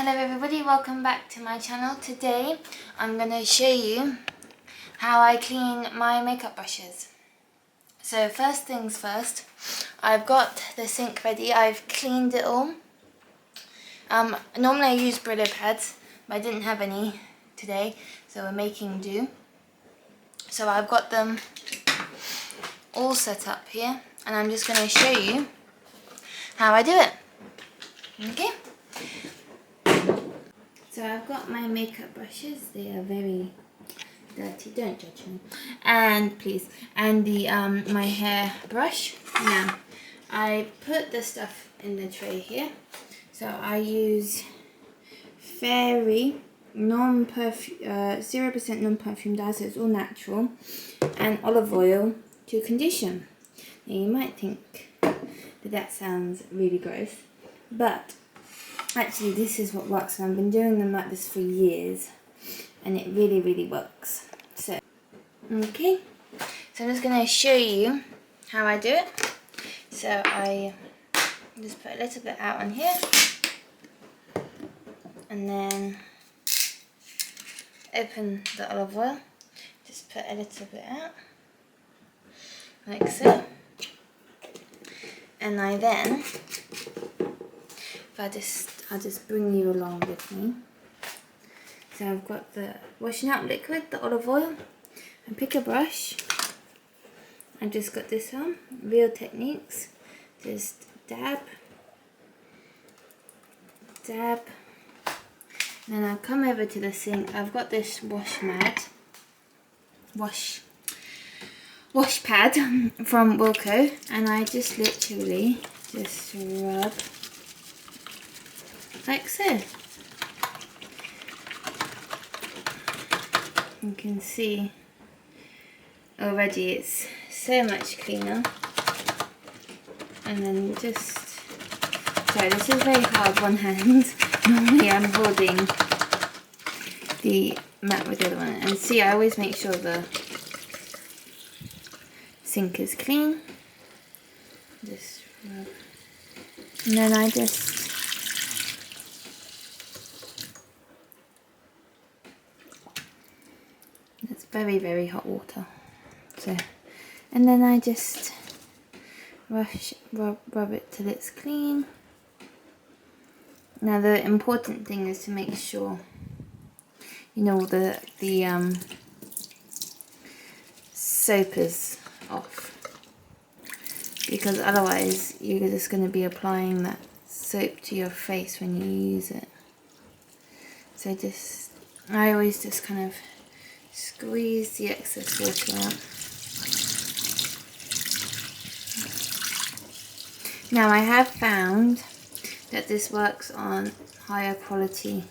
Hello everybody, welcome back to my channel. Today I'm going to show you how I clean my makeup brushes. So first things first, I've got the sink ready. I've cleaned it all. Normally I use Brillo pads, but I didn't have any today, so we're making do. So I've got them all set up here, and I'm just going to show you how I do it. Okay? So I've got my makeup brushes. They are very dirty, don't judge me. And please, and the my hairbrush. Now, I put the stuff in the tray here. So I use Fairy 0% non-perfume dye, so it's all natural, and olive oil to condition. Now you might think that sounds really gross, but actually this is what works, and I've been doing them like this for years, and it really works. So, okay, so I'm just going to show you how I do it. So I just put a little bit out on here, and then open the olive oil, just put a little bit out, like so. And I then, I'll just bring you along with me. So I've got the washing out liquid, the olive oil, and pick a brush. I've just got this one, Real Techniques. Just dab, dab. And then I'll come over to the sink. I've got this wash pad from Wilko, and I just literally just rub like so. You can see already it's so much cleaner. And then just, sorry, this is very hard one hand. Normally I'm holding the mat with the other one. And see, I always make sure the sink is clean. Just rub. And then I just it's very hot water. So, and then I just rub it till it's clean. Now the important thing is to make sure you know the soap is off, because otherwise you're just going to be applying that soap to your face when you use it. So I always just kind of squeeze the excess water out. Now I have found that this works on higher quality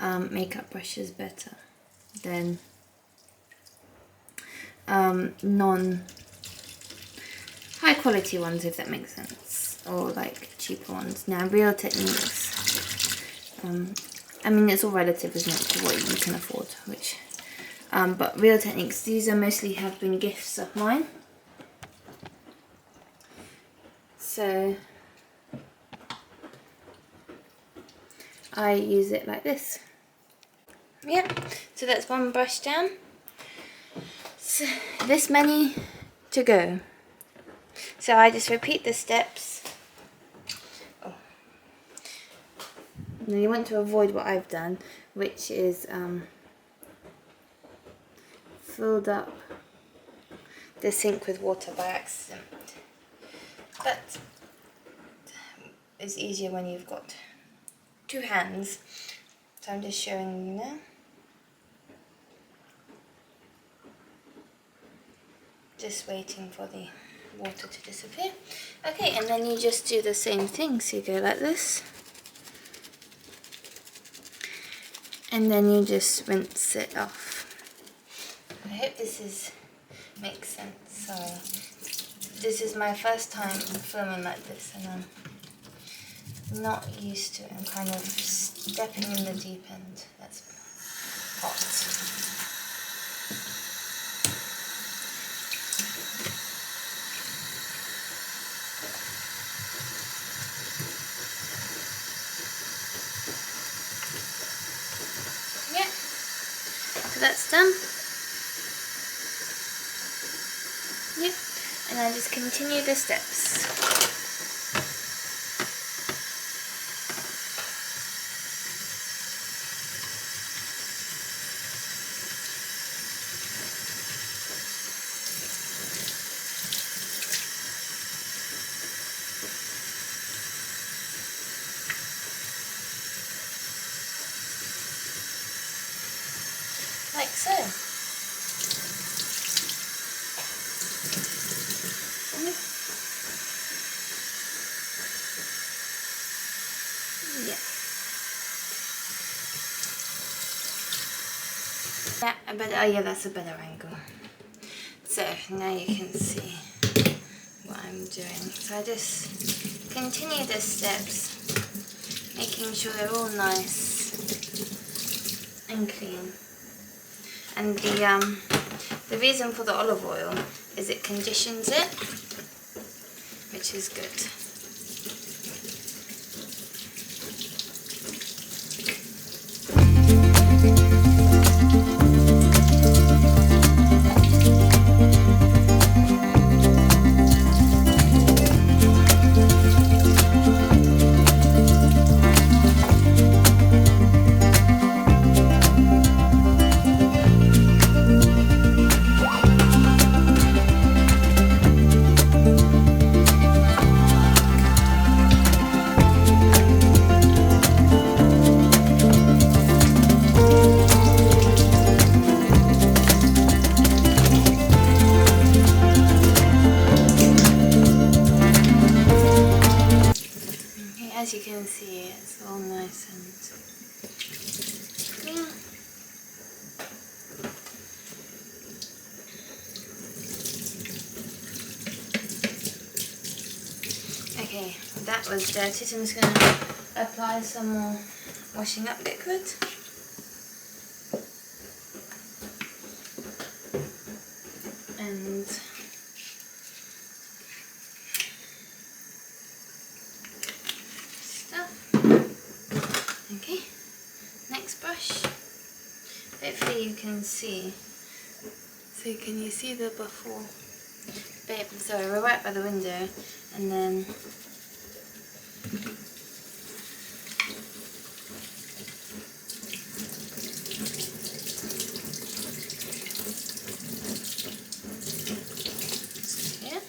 makeup brushes better than non-high quality ones, if that makes sense, or like cheaper ones. Now Real Techniques, I mean it's all relative, isn't it, to what you can afford, which but Real Techniques, these are mostly have been gifts of mine. So I use it like this. Yeah, so that's one brush down. So this many to go. So I just repeat the steps. Oh. Now you want to avoid what I've done, which is filled up the sink with water by accident. But it's easier when you've got two hands. So I'm just showing you now. Just waiting for the water to disappear. Okay, and then you just do the same thing. So you go like this. And then you just rinse it off. I hope this makes sense. Sorry. This is my first time filming like this, and I'm not used to it. I'm kind of stepping in the deep end. That's hot. that's done. Yep, and I just continue the steps. Like so. Yeah. Oh yeah, that's a better angle. So now you can see what I'm doing. So I just continue the steps, making sure they're all nice and clean. And the reason for the olive oil is it conditions it, which is good. As you can see, it's all nice and clean. Okay, that was dirty, so I'm just going to apply some more washing up liquid. And okay, next brush. Hopefully you can see. So can you see the before? Babe, sorry, we're right by the window, and then here.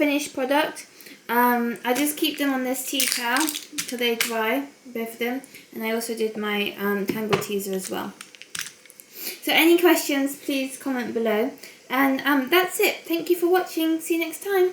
finished product. I just keep them on this tea towel till they dry, both of them. And I also did my Tangle Teezer as well. So any questions, please comment below. And that's it. Thank you for watching. See you next time.